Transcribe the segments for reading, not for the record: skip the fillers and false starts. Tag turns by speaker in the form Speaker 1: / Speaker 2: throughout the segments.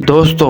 Speaker 1: دوستو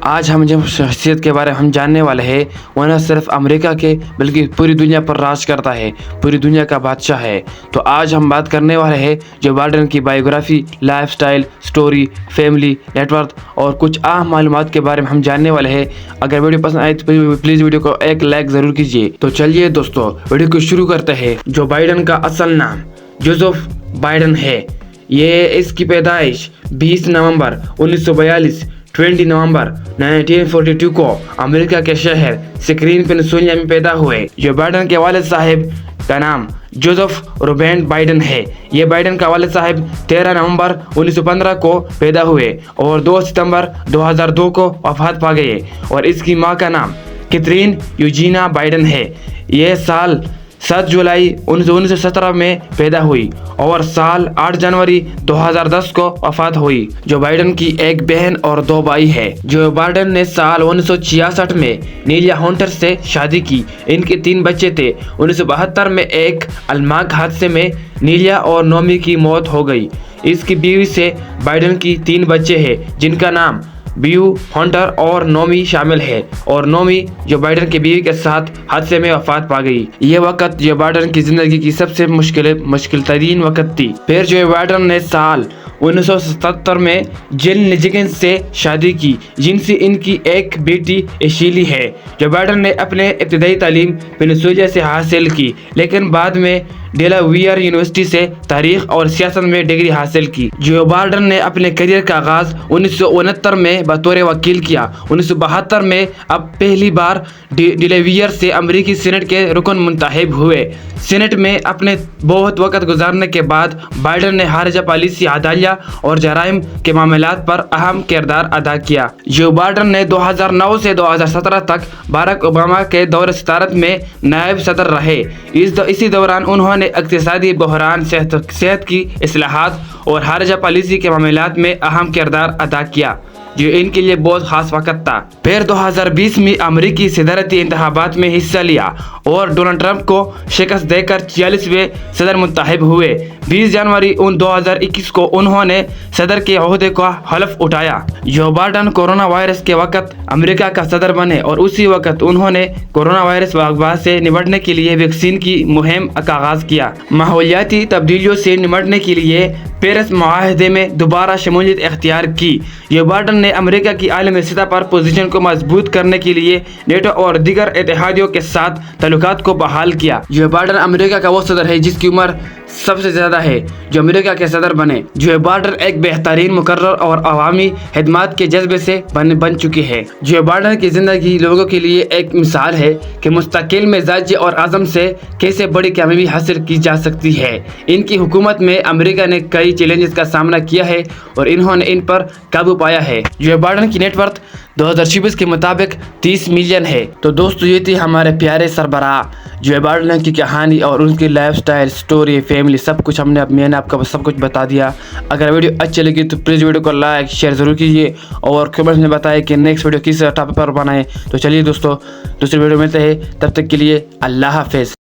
Speaker 1: آج ہم جب شخصیت کے بارے میں ہم جاننے والے ہیں وہ نہ صرف امریکہ کے بلکہ پوری دنیا پر راج کرتا ہے، پوری دنیا کا بادشاہ ہے۔ تو آج ہم بات کرنے والے ہیں جو بائیڈن کی biography, lifestyle, story, family, net worth اور کچھ اہم معلومات کے بارے میں ہم جاننے والے ہیں۔ اگر ویڈیو پسند آئے تو پلیز ویڈیو کو ایک لائک ضرور کیجیے۔ تو چلیے دوستو ویڈیو کو شروع کرتے ہیں۔ جو بائیڈن کا اصل نام جوزف بائیڈن ہے، یہ اس کی پیدائش 20 نومبر 1942 20 نومبر 1942 کو امریکہ کے شہر سکرین پینسلوانیا میں پیدا ہوئے۔ جو بائیڈن کے والد صاحب کا نام جوزف روبرٹ بائیڈن ہے، یہ بائیڈن کا والد صاحب 13 نومبر 1915 کو پیدا ہوئے اور 2 ستمبر 2002 کو وفات پا گئے، اور اس کی ماں کا نام کیتھرین یوجینا بائیڈن ہے۔ یہ سال 7 جولائی 1917 میں پیدا ہوئی اور سال 8 جنوری 2010 کو وفات ہوئی۔ جو بائیڈن کی ایک بہن اور 2 بھائی ہے۔ جو بائیڈن نے سال 1966 میں نیلیا ہنٹر سے شادی کی۔ ان کے 3 بچے تھے۔ 1972 میں ایک المناک حادثے میں نیلیا اور نومی کی موت ہو گئی۔ اس کی بیوی سے بائیڈن کی 3 بچے ہیں جن کا نام بیو، ہنٹر اور نومی شامل ہے، اور نومی جو بائیڈن کی بیوی کے ساتھ حادثے میں وفات پا گئی۔ یہ وقت جو بائیڈن کی زندگی کی سب سے مشکل ترین وقت تھی۔ پھر جو بائیڈن نے سال 1977 میں جل نجگن سے شادی کی جن سے ان کی ایک بیٹی ایشیلی ہے۔ جو بائیڈن نے اپنے ابتدائی تعلیم پینسلوانیا سے حاصل کی، لیکن بعد میں ڈیلاویئر یونیورسٹی سے تاریخ اور سیاست میں ڈگری حاصل کی۔ جو بائیڈن نے اپنے کیریئر کا آغاز 1969 میں بطور وکیل کیا۔ 1972 میں اب پہلی بار ڈیلاویئر سے امریکی سینٹ کے رکن منتخب ہوئے۔ سینٹ میں اپنے بہت وقت گزارنے کے بعد بائیڈن نے خارجہ پالیسی، عدلیہ اور جرائم کے معاملات پر اہم کردار ادا کیا۔ جو بائیڈن نے 2009 سے 2017 تک باراک اوباما کے دور صدارت میں نائب صدر رہے۔ اسی دوران انہوں نے اقتصادی بحران، صحت کی اصلاحات اور خارجہ پالیسی کے معاملات میں اہم کردار ادا کیا، جو ان کے لیے بہت خاص وقت تھا۔ پھر 2020 میں امریکی صدارتی انتخابات میں حصہ لیا اور ڈونلڈ ٹرمپ کو شکست دے کر 46ویں صدر منتخب ہوئے۔ 20 جنوری 2021 کو انہوں نے صدر کے عہدے کا حلف اٹھایا۔ جو بائیڈن کورونا وائرس کے وقت امریکہ کا صدر بنے اور اسی وقت انہوں نے کورونا وائرس وبا سے نمٹنے کے لیے ویکسین کی مہم کا آغاز کیا۔ ماحولیاتی تبدیلیوں سے نمٹنے کے لیے پیرس معاہدے میں دوبارہ شمولیت اختیار کی۔ جو بائیڈن نے امریکہ کی عالمی سطح پر پوزیشن کو مضبوط کرنے کے لیے نیٹو اور دیگر اتحادیوں کے ساتھ تعلقات کو بحال کیا۔ جو بائیڈن امریکہ کا وہ صدر ہے جس کی عمر سب سے زیادہ ہے جو امریکہ کے صدر بنے۔ جو بائیڈن ایک بہترین مقرر اور عوامی خدمات کے جذبے سے بن چکی ہے۔ جو بائیڈن کی زندگی لوگوں کے لیے ایک مثال ہے کہ مستقل مزاجی اور عزم سے کیسے بڑی کامیابی حاصل کی جا سکتی ہے۔ ان کی حکومت میں امریکہ نے کئی چیلنجز کا سامنا کیا ہے اور انہوں نے ان پر قابو پایا ہے۔ جو بائیڈن کی نیٹ ورتھ 2026 کے مطابق 30 ملین ہے۔ تو دوستو یہ تھی ہمارے پیارے سربراہ جو بائیڈن کی کہانی اور ان کی لائف سٹائل، سٹوری، فیملی، سب کچھ میں نے آپ کو سب کچھ بتا دیا۔ اگر ویڈیو اچھی لگی تو پلیز ویڈیو کو لائک شیئر ضرور کیجیے اور کمنٹس میں بتائیں کہ نیکسٹ ویڈیو کس ٹاپک پر بنائیں۔ تو چلیے دوستو دوسری ویڈیو ملتے ہیں، تب تک کے لیے اللہ حافظ۔